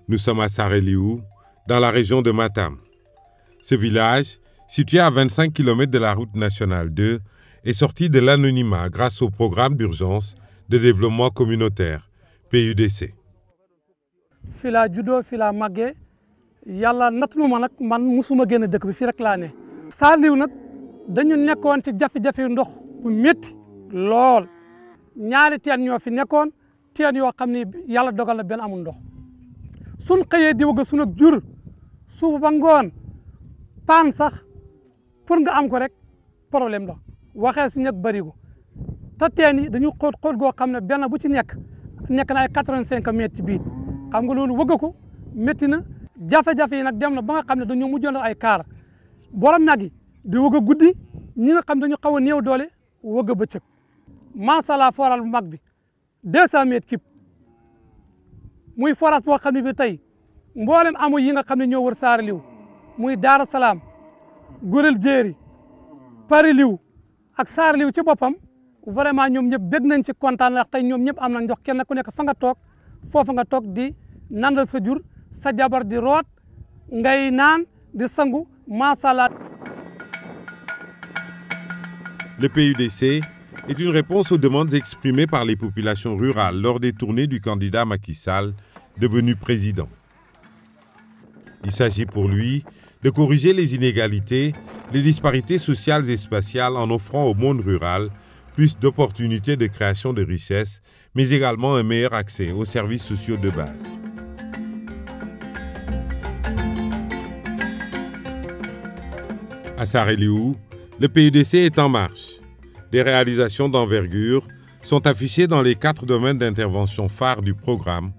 Nous sommes à Sareliou, dans la région de Matam. Ce village, situé à 25 km de la route nationale 2, est sorti de l'anonymat grâce au programme d'urgence de développement communautaire, PUDC. fi laa juddoo fi laa màggee yàlla natt nu ma nag man musuma génn dëkk bi fii rek laa ne. Sareliou nag dañu nekkoon ci jafe-jafe ndox bu métti lool ñaari teen ñoo fi nekkoon teen yoo xam ne yàlla dogal na benn amul ndox suñ xëyee di wëgg suñu jur suuf ba ngoon paan sax pour nga am ko rek problème la waxee su nekk bërigo te teen yi dañu xóot goo xam ne benn bu ci nekk na ay 85 mètres ci biir xam nga loolu wëgg ko métti na jafe-jafe yi nag dem na ba nga xam ne dañoo mujjoon ay kaar borom nag yi di wëgg guddi ñi nga xam dañu xaw a néew doole wëgg bëccëg macha allah forage bu mag bi 200 mètres kib muy forage boo xam ne bi tey mboolem amu yi nga xam ne ñoo wër Sareliou muy Daara Salaam Gorel Jéeri Pareliou ak Sareliou ci boppam vraiment ñoom ñëpp bég nañ ci kontaan ndax tey ñoom ñëpp am nañ ndox kenn ku nekk fa nga toog foofu nga toog di nandal sa jur sa jabar di root ngay naan di sangu macha allah. Le PUDC est une réponse aux demandes exprimées par les populations rurales lors des tournées du candidat Macky Sall, devenu président. Il s'agit pour lui de corriger les inégalités, les disparités sociales et spatiales en offrant au monde rural plus d'opportunités de création de richesses, mais également un meilleur accès aux services sociaux de base. À Sareliou, le PUDC est en marche. Des réalisations d'envergure sont affichées dans les 4 domaines d'intervention phares du programme,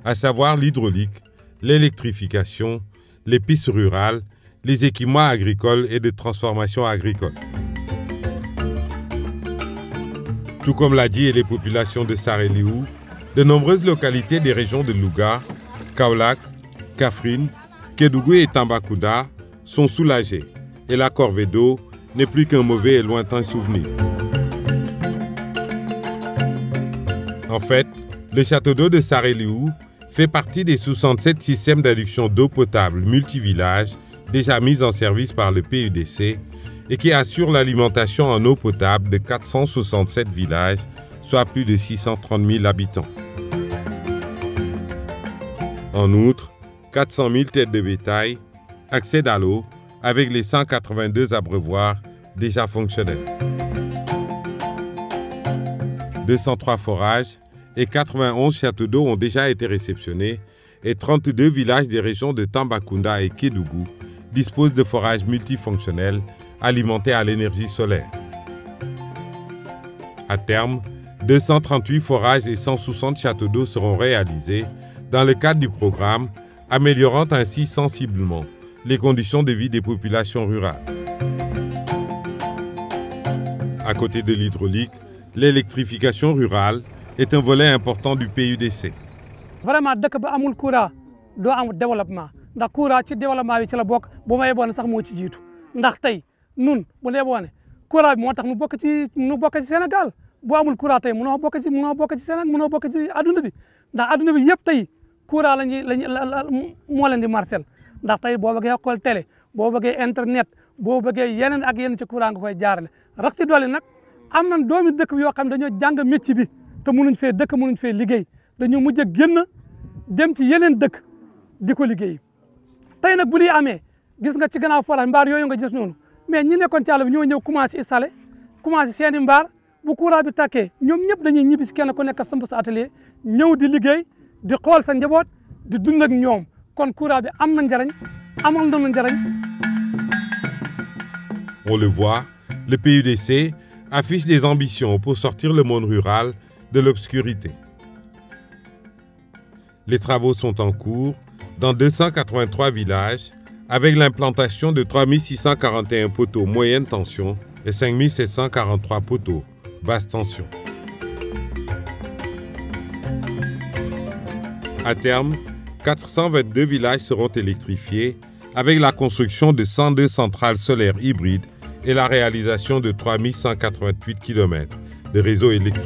à savoir l'hydraulique, l'électrification, les pistes rurales, les équipements agricoles et de transformation agricole. Tout comme l'a dit les populations de Sareliou, de nombreuses localités des régions de Louga, Kaolack, Kaffrine, Kédougou et Tambacounda sont soulagées et la corvée d'eau n'est plus qu'un mauvais et lointain souvenir. En fait, le château d'eau de Sareliou fait partie des 67 systèmes d'adduction d'eau potable multivillages déjà mis en service par le PUDC et qui assure l'alimentation en eau potable de 467 villages, soit plus de 630 000 habitants. En outre, 400 000 têtes de bétail accèdent à l'eau avec les 182 abreuvoirs déjà fonctionnels. 203 forages et 91 châteaux d'eau ont déjà été réceptionnés et 32 villages des régions de Tambacounda et Kédougou disposent de forages multifonctionnels alimentés à l'énergie solaire. À terme, 238 forages et 160 châteaux d'eau seront réalisés dans le cadre du programme, améliorant ainsi sensiblement les conditions de vie des populations rurales. À côté de l'hydraulique, l'électrification rurale est un volet important du PUDC. Vraiment, dëkk ba amul courant doo am développement ndax courant ci développement bi ci la bokk bu ma yeboon sax moo ci jiitu ndax tey nun bu la yeboone courant bi moo tax nu bokk ci Sénégal boo amul courant tey mënoo bokk ci Sénégal mënoo bokk ci adduna bi ndax adduna bi yëpp tey courant moo leen di marcel ndax tey boo bëggee xool télé boo bëggee internet boo bëggee yeneen ak yeneen ci courant nga koy jaarale rax ci dolli nag am nañ doomi dëkk yoo xam ne dañoo jàng métier bi te mënuñ fee dëkk mënuñ fee liggéey dañoo mujj a génn dem ci yeneen dëkk di ko liggéey tey nag bu liy amee gis nga ci gannaaw forage mbaar yooyu nga gis noonu mais ñi nekkoon ci àll bi ñoo ñëw commencé installé commencé seeni mbaar bu courant bi tàkkee ñoom ñëpp dañuy ñibbi si kenn ku nekk samp sa atelier ñëw di liggéey di xool sa njaboot di dund ak ñoom kon courant bi am na njariñ amal na njariñ. On le voit, le PUDC affiche des ambitions pour sortir le monde rural de l'obscurité. Les travaux sont en cours dans 283 villages avec l'implantation de 3641 poteaux moyenne tension et 5743 poteaux basse tension. À terme, 422 villages seront électrifiés avec la construction de 102 centrales solaires hybrides et la réalisation de 3188 km de réseaux électriques.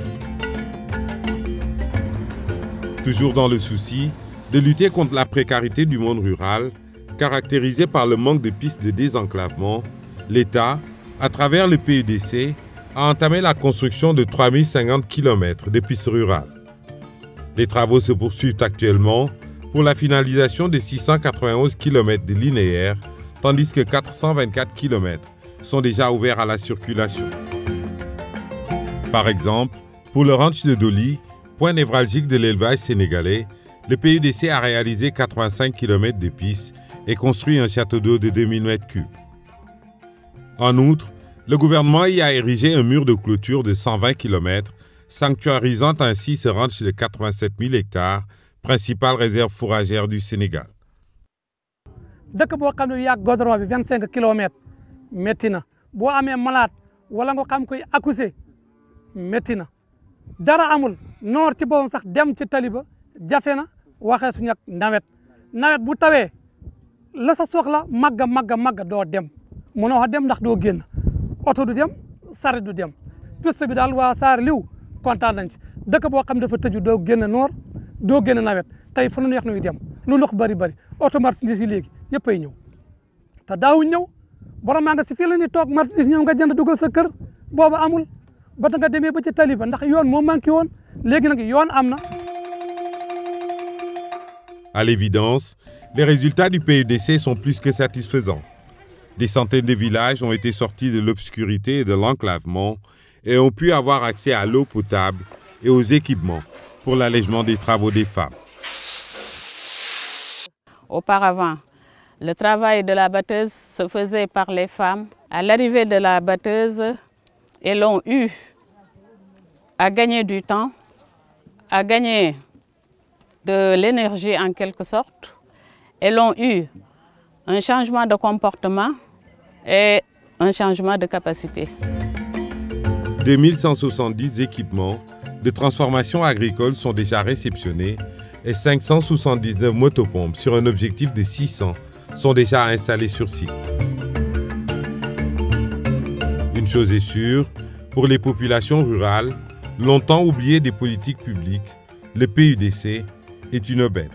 Toujours dans le souci de lutter contre la précarité du monde rural, caractérisée par le manque de pistes de désenclavement, l'État, à travers le PUDC, a entamé la construction de 3050 km de pistes rurales. Les travaux se poursuivent actuellement pour la finalisation de 691 km de linéaires, tandis que 424 km sont déjà ouverts à la circulation. Par exemple, pour le ranch de Doli, point névralgique de l'élevage sénégalais, le PUDC a réalisé 85 km de pistes et construit un château d'eau de 2000 m3. En outre, le gouvernement y a érigé un mur de clôture de 120 km, sanctuarisant ainsi ce ranch de 87 000 hectares, principale réserve fourragère du Sénégal. dëkk boo xam ne yàgg goudron bi 25 kilomètres métti na boo amee malade wala nga xam koy accouché métti na dara amul noor ci boppam sax dem ci tali ba jafe na waxee suñu ak nawet bu tawee la sa soxla màgga doo dem mënoo dem ndax doo génn oto du dem saret du dem piste bi daal waa Saar Liw kontaan nañ ci dëkk boo xam dafa tëju doo génn noor doo génn nawet tey fu nu neex nuy dem lu ndox bari oto marchandise yi léegi yëpp ay ñëw te daawuñ ñëw borom maa nga si fii la ñuy toog marchandise ñëw nga jënd dugal sa kër boobu amul ba nga demee ba ci tali ba ndax yoon moo manqué woon léegi nag yoon am na. À l'évidence, les résultats du PUDC sont plus que satisfaisants. Des centaines de villages ont été sortis de l'obscurité et de l'enclavement et ont pu avoir accès à l'eau potable et aux équipements pour l'allègement des travaux des femmes. Auparavant, le travail de la batteuse se faisait par les femmes. À l'arrivée de la batteuse, elles ont eu à gagner du temps, à gagner de l'énergie en quelque sorte. Elles ont eu un changement de comportement et un changement de capacité. 2170 équipements de transformation agricole sont déjà réceptionnés et 579 motopompes sur un objectif de 600 sont déjà installés sur site. Une chose est sûre, pour les populations rurales, longtemps oubliées des politiques publiques, le PUDC est une aubaine.